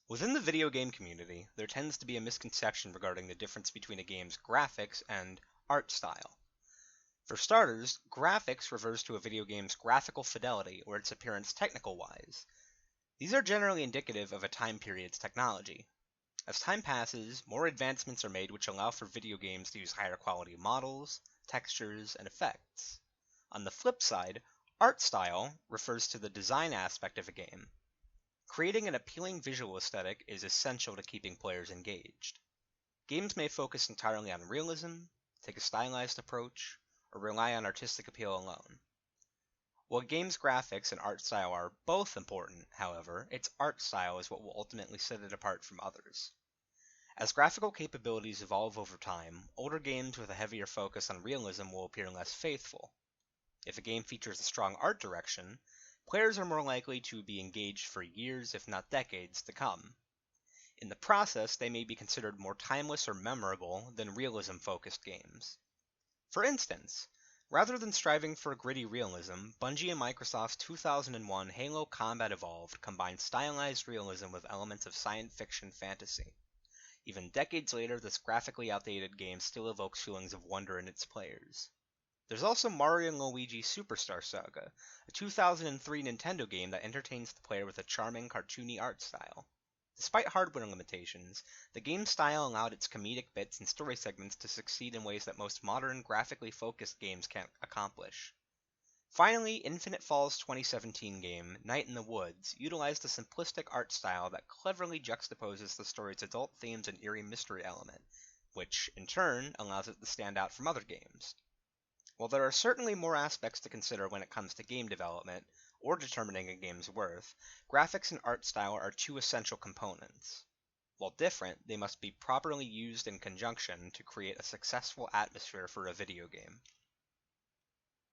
Within the video game community, there tends to be a misconception regarding the difference between a game's graphics and art style. For starters, graphics refers to a video game's graphical fidelity or its appearance technical-wise. These are generally indicative of a time period's technology. As time passes, more advancements are made which allow for video games to use higher quality models, textures, and effects. On the flip side, art style refers to the design aspect of a game. Creating an appealing visual aesthetic is essential to keeping players engaged. Games may focus entirely on realism, take a stylized approach, or rely on artistic appeal alone. While games' graphics and art style are both important, however, its art style is what will ultimately set it apart from others. As graphical capabilities evolve over time, older games with a heavier focus on realism will appear less faithful. If a game features a strong art direction, players are more likely to be engaged for years, if not decades, to come. In the process, they may be considered more timeless or memorable than realism-focused games. For instance, rather than striving for gritty realism, Bungie and Microsoft's 2001 Halo Combat Evolved combined stylized realism with elements of science fiction fantasy. Even decades later, this graphically outdated game still evokes feelings of wonder in its players. There's also Mario & Luigi Superstar Saga, a 2003 Nintendo game that entertains the player with a charming, cartoony art style. Despite hardware limitations, the game's style allowed its comedic bits and story segments to succeed in ways that most modern, graphically focused games can't accomplish. Finally, Infinite Fall's 2017 game, Night in the Woods, utilized a simplistic art style that cleverly juxtaposes the story's adult themes and eerie mystery element, which, in turn, allows it to stand out from other games. While there are certainly more aspects to consider when it comes to game development, or determining a game's worth, graphics and art style are two essential components. While different, they must be properly used in conjunction to create a successful atmosphere for a video game.